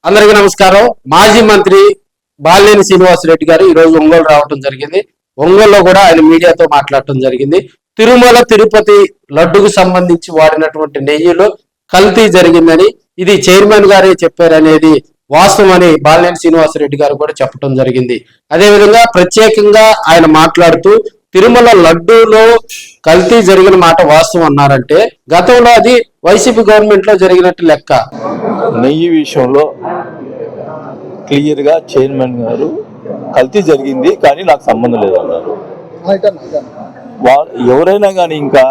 అందరికీ నమస్కారం. మాజీ మంత్రి బాలినేని శ్రీనివాసరెడ్డి గారు ఈ రోజు ఒంగోలు రావడం జరిగింది. ఒంగోలులో కూడా ఆయన మీడియాతో మాట్లాడటం జరిగింది. తిరుమల తిరుపతి లడ్డుకు సంబంధించి వాడినటువంటి నెయ్యిలో కల్తీ జరిగిందని, ఇది చైర్మన్ గారే చెప్పారనేది వాస్తవం అని బాలినేని శ్రీనివాసరెడ్డి గారు కూడా చెప్పడం జరిగింది. అదేవిధంగా ప్రత్యేకంగా ఆయన మాట్లాడుతూ తిరుమల లడ్డూలో కల్తీ జరిగిన మాట వాస్తవం అన్నారంటే, గతంలో అది వైసీపీ గవర్నమెంట్ లో జరిగినట్టు లెక్క. నెయ్యి విషయంలో క్లియర్ గా చైర్మన్ గారు కల్తీ జరిగింది కానీ నాకు సంబంధం లేదు అన్నారు. ఎవరైనా కానీ ఇంకా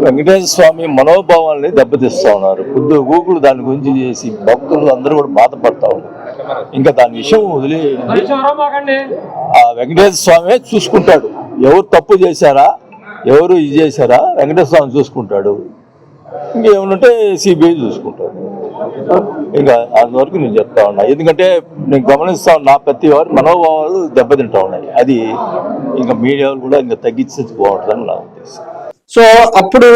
వెంకటేశ్వర స్వామి మనోభావాల్ని దెబ్బతీస్తా ఉన్నారు. కొద్దిగా గూగుల్ దాని గురించి చేసి భక్తులు అందరూ కూడా బాధపడతా ఉన్నారు. ఇంకా దాని విషయం వదిలేయండి. ఆ వెంకటేశ్వర స్వామి చూసుకుంటాడు. ఎవరు తప్పు చేశారా, ఎవరు ఇది చేశారా, వెంకటేశ్వర స్వామి చూసుకుంటాడు. ఇంకేమనుంటే సిబిఐ చూసుకుంటాడు. ఇంకా అంతవరకు నేను చెప్తా ఉన్నా. ఎందుకంటే నేను గమనిస్తా ఉన్నా, ప్రతి వారు మనోభావాలు దెబ్బతింటా ఉన్నాయి. అది ఇంకా మీడియాలు కూడా ఇంకా తగ్గించేది బాగుంటుందని నా ఉద్దేశం. సో అప్పుడు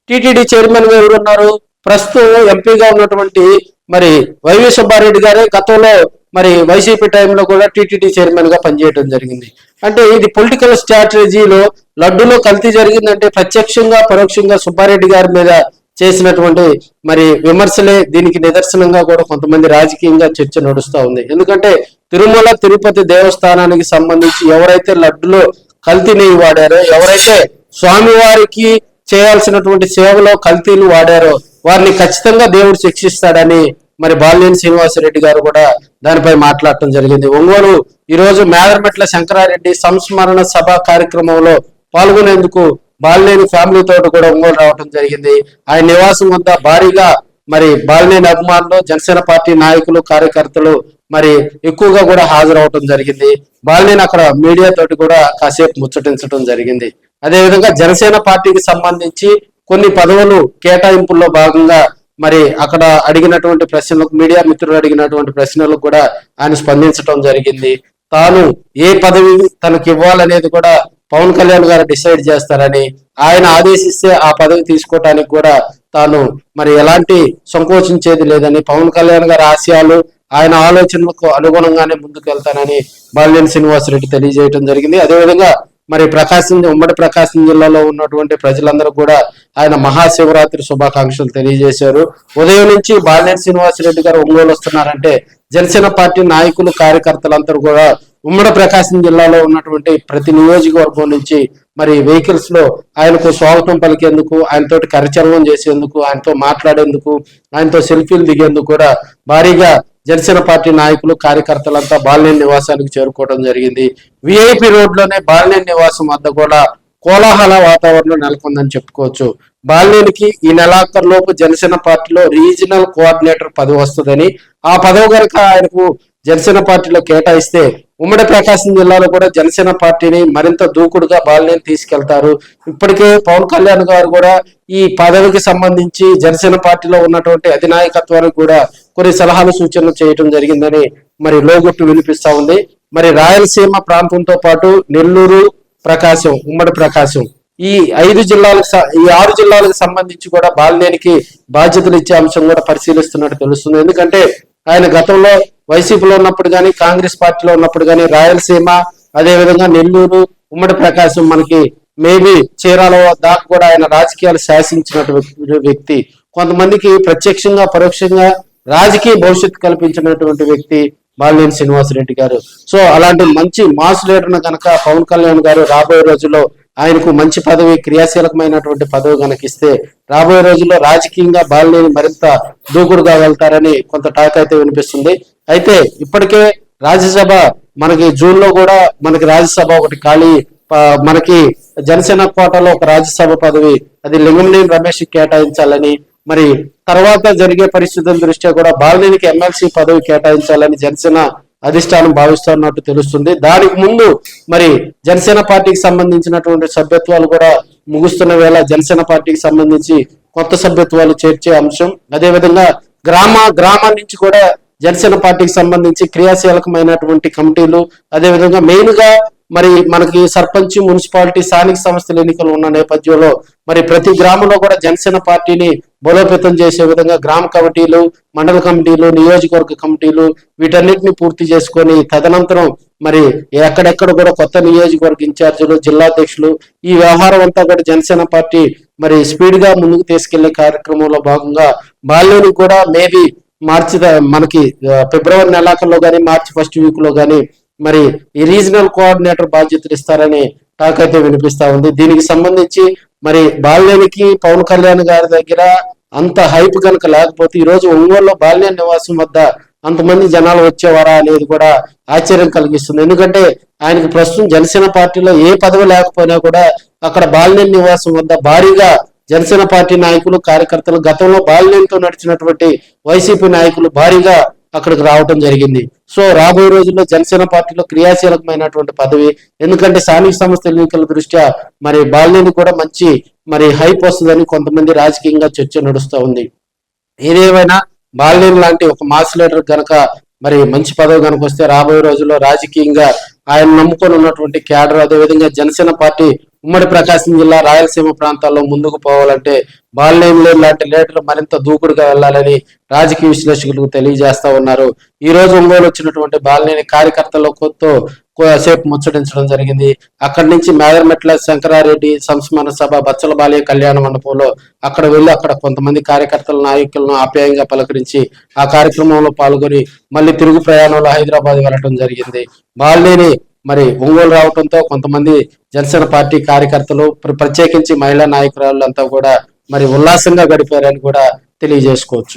టీటీడీ చైర్మన్ గా ఎవరున్నారు? ప్రస్తుతం ఎంపీగా ఉన్నటువంటి మరి వైవి సుబ్బారెడ్డి గారే గతంలో మరి వైసీపీ టైంలో కూడా టీటీడీ చైర్మన్ గా పనిచేయడం జరిగింది. అంటే ఇది పొలిటికల్ స్ట్రాటజీలో లడ్డులో కల్తీ జరిగిందంటే ప్రత్యక్షంగా పరోక్షంగా సుబ్బారెడ్డి గారి మీద చేసినటువంటి మరి విమర్శలే దీనికి నిదర్శనంగా కూడా కొంతమంది రాజకీయంగా చర్చ నడుస్తూ ఉంది. ఎందుకంటే తిరుమల తిరుపతి దేవస్థానానికి సంబంధించి ఎవరైతే లడ్డులో కల్తీ నెయ్యి వాడారో, ఎవరైతే స్వామివారికి చేయాల్సినటువంటి సేవలో కల్తీలు వాడారో వారిని ఖచ్చితంగా దేవుడు శిక్షిస్తాడని మరి బాలినేని శ్రీనివాసరెడ్డి గారు కూడా దానిపై మాట్లాడటం జరిగింది. ఒంగోలు ఈ రోజు మేదరమెట్ల శంకరారెడ్డి సంస్మరణ సభ కార్యక్రమంలో పాల్గొనేందుకు బాలినేని ఫ్యామిలీ తోటి కూడా ఒంగోలు రావడం జరిగింది. ఆయన నివాసం వద్ద భారీగా మరి బాలినేని అభిమానులు, జనసేన పార్టీ నాయకులు, కార్యకర్తలు మరి ఎక్కువగా కూడా హాజరవటం జరిగింది. బాలినేని అక్కడ మీడియా తోటి కూడా కాసేపు ముచ్చటించడం జరిగింది. అదేవిధంగా జనసేన పార్టీకి సంబంధించి కొన్ని పదవులు కేటాయింపుల్లో భాగంగా మరి అక్కడ అడిగినటువంటి ప్రశ్నలకు, మీడియా మిత్రులు అడిగినటువంటి ప్రశ్నలకు కూడా ఆయన స్పందించడం జరిగింది. తాను ఏ పదవి తనకు ఇవ్వాలనేది కూడా పవన్ కళ్యాణ్ గారు డిసైడ్ చేస్తారని, ఆయన ఆదేశిస్తే ఆ పదవి తీసుకోవటానికి కూడా తాను మరి ఎలాంటి సంకోచించేది లేదని, పవన్ కళ్యాణ్ గారి ఆశయాలు ఆయన ఆలోచనలకు అనుగుణంగానే ముందుకు వెళ్తానని బాలినేని శ్రీనివాసరెడ్డి తెలియజేయడం జరిగింది. అదేవిధంగా మరి ఉమ్మడి ప్రకాశం జిల్లాలో ఉన్నటువంటి ప్రజలందరూ కూడా ఆయన మహాశివరాత్రి శుభాకాంక్షలు తెలియజేశారు. ఉదయం నుంచి బాలినేని శ్రీనివాసరెడ్డి గారు ఒంగోలు వస్తున్నారంటే జనసేన పార్టీ నాయకులు, కార్యకర్తలందరూ కూడా ఉమ్మడి ప్రకాశం జిల్లాలో ఉన్నటువంటి ప్రతి నియోజకవర్గం నుంచి మరి వెహికల్స్ లో ఆయనకు స్వాగతం పలికేందుకు, ఆయనతోటి కరచరణం చేసేందుకు, ఆయనతో మాట్లాడేందుకు, ఆయనతో సెల్ఫీలు దిగేందుకు కూడా భారీగా జనసేన పార్టీ నాయకులు, కార్యకర్తలంతా బాలినేని నివాసానికి చేరుకోవడం జరిగింది. విఐపి రోడ్లోనే బాలినేని నివాసం వద్ద కూడా కోలాహల వాతావరణం నెలకొందని చెప్పుకోవచ్చు. బాలినేనికి ఈ నెలాఖరులోపు జనసేన పార్టీలో రీజనల్ కోఆర్డినేటర్ పదవి వస్తుందని, ఆ పదవి కనుక ఆయనకు జనసేన పార్టీలో కేటాయిస్తే ఉమ్మడి ప్రకాశం జిల్లాలో కూడా జనసేన పార్టీని మరింత దూకుడుగా బాలినేని తీసుకెళ్తారు. ఇప్పటికే పవన్ కళ్యాణ్ గారు కూడా ఈ పదవికి సంబంధించి జనసేన పార్టీలో ఉన్నటువంటి అధినాయకత్వానికి కూడా కొన్ని సలహాలు, సూచనలు చేయడం జరిగిందని మరి లోగుట్టు వినిపిస్తా ఉంది. మరి రాయలసీమ ప్రాంతంతో పాటు నెల్లూరు, ప్రకాశం, ఉమ్మడి ప్రకాశం ఈ 6 జిల్లాలకు సంబంధించి కూడా బాలినేనికి బాధ్యతలు ఇచ్చే అంశం కూడా పరిశీలిస్తున్నట్టు తెలుస్తుంది. ఎందుకంటే ఆయన గతంలో వైసీపీలో ఉన్నప్పుడు కానీ, కాంగ్రెస్ పార్టీలో ఉన్నప్పుడు కానీ రాయలసీమ, అదేవిధంగా నెల్లూరు, ఉమ్మడి ప్రకాశం, మనకి మేబీ చీరాల దాకా కూడా ఆయన రాజకీయాలు శాసించినటువంటి వ్యక్తి. కొంతమందికి ప్రత్యక్షంగా పరోక్షంగా రాజకీయ భవిష్యత్తు కల్పించినటువంటి వ్యక్తి బాలినేని శ్రీనివాసరెడ్డి గారు. సో అలాంటి మంచి మాస్ లీడర్ను కనుక పవన్ కళ్యాణ్ గారు రాబోయే రోజుల్లో ఆయనకు మంచి పదవి, క్రియాశీలకమైనటువంటి పదవి కనుక ఇస్తే రాబోయే రోజుల్లో రాజకీయంగా బాలినేని మరింత దూకుడుగా వెళ్తారని కొంత టాక్ అయితే వినిపిస్తుంది. అయితే ఇప్పటికే రాజ్యసభ మనకి జూన్ లో కూడా మనకి రాజ్యసభ ఒకటి ఖాళీ, మనకి జనసేన కోటలో ఒక రాజ్యసభ పదవి అది లింగంనేని రమేష్ కేటాయించాలని, మరి తర్వాత జరిగే పరిస్థితుల దృష్ట్యా కూడా బాలినేనికి ఎమ్మెల్సీ పదవి కేటాయించాలని జనసేన అధిష్టానం భావిస్తున్నట్టు తెలుస్తుంది. దానికి ముందు మరి జనసేన పార్టీకి సంబంధించినటువంటి సభ్యత్వాలు కూడా ముగుస్తున్న వేళ జనసేన పార్టీకి సంబంధించి కొత్త సభ్యత్వాలు చేర్చే అంశం, అదేవిధంగా గ్రామం నుంచి కూడా జనసేన పార్టీకి సంబంధించి క్రియాశీలకమైనటువంటి కమిటీలు, అదేవిధంగా మెయిన్ గా మరి మనకి సర్పంచ్, మున్సిపాలిటీ, స్థానిక సంస్థల ఎన్నికలు ఉన్న నేపథ్యంలో మరి ప్రతి గ్రామంలో కూడా జనసేన పార్టీని బలోపేతం చేసే విధంగా గ్రామ కమిటీలు, మండల కమిటీలు, నియోజకవర్గ కమిటీలు వీటన్నిటిని పూర్తి చేసుకొని తదనంతరం మరి ఎక్కడెక్కడ కూడా కొత్త నియోజకవర్గ ఇన్ఛార్జీలు, జిల్లా అధ్యక్షులు ఈ వ్యవహారం అంతా కూడా జనసేన పార్టీ మరి స్పీడ్ గా ముందుకు తీసుకెళ్లే కార్యక్రమంలో భాగంగా బాల్యోని కూడా మేబీ మనకి ఫిబ్రవరి నెలాఖరులో కానీ మార్చి ఫస్ట్ వీక్ లో కానీ మరి ఈ రీజనల్ కోఆర్డినేటర్ బాధ్యతలు ఇస్తారని టాక్ అయితే వినిపిస్తా ఉంది. దీనికి సంబంధించి మరి బాల్యానికి పవన్ కళ్యాణ్ గారి దగ్గర అంత హైప్ కనుక లేకపోతే ఈ రోజు ఒంగోలులో బాల్య నివాసం వద్ద అంతమంది జనాలు వచ్చేవారా అనేది కూడా ఆశ్చర్యం కలిగిస్తుంది. ఎందుకంటే ఆయనకి ప్రస్తుతం జనసేన పార్టీలో ఏ పదవి లేకపోయినా కూడా అక్కడ బాల్య నివాసం వద్ద భారీగా జనసేన పార్టీ నాయకులు, కార్యకర్తలు, గతంలో బాల్యంతో నడిచినటువంటి వైసీపీ నాయకులు భారీగా అక్కడికి రావడం జరిగింది. సో రాబోయే రోజుల్లో జనసేన పార్టీలో క్రియాశీలకమైనటువంటి పదవి, ఎందుకంటే స్థానిక సంస్థల ఎన్నికల దృష్ట్యా మరి బాల్యాన్ని కూడా మంచి మరి హైప్ వస్తుందని కొంతమంది రాజకీయంగా చర్చ నడుస్తూ ఉంది. ఏదేమైనా బాల్యం లాంటి ఒక మాస్ లీడర్ గనక మరి మంచి పదవి కనుక వస్తే రాబోయే రోజుల్లో రాజకీయంగా ఆయన నమ్ముకొని ఉన్నటువంటి క్యాడర్, అదేవిధంగా జనసేన పార్టీ ఉమ్మడి ప్రకాశం జిల్లా, రాయలసీమ ప్రాంతాల్లో ముందుకు పోవాలంటే బాల్యం లాంటి లీడర్లు మరింత దూకుడుగా వెళ్లాలని రాజకీయ విశ్లేషకులు తెలియజేస్తా ఉన్నారు. ఈ రోజు ఒంగోలు వచ్చినటువంటి బాలినేని కార్యకర్తలతో సేపు ముచ్చటించడం జరిగింది. అక్కడి నుంచి మేదరమెట్ల శంకరారెడ్డి సంస్మరణ సభ, బచ్చల బాలయ్య కళ్యాణ మండపంలో అక్కడ వెళ్ళి అక్కడ కొంతమంది కార్యకర్తల నాయకులను ఆప్యాయంగా పలకరించి ఆ కార్యక్రమంలో పాల్గొని మళ్ళీ తిరుగు ప్రయాణంలో హైదరాబాద్ వెళ్ళడం జరిగింది. బాలినేని మరి ఒంగోలు రావడంతో కొంతమంది జనసేన పార్టీ కార్యకర్తలు, ప్రత్యేకించి మహిళా నాయకురాళ్ళంతా కూడా మరి ఉల్లాసంగా గడిపారని కూడా తెలియజేసుకోవచ్చు.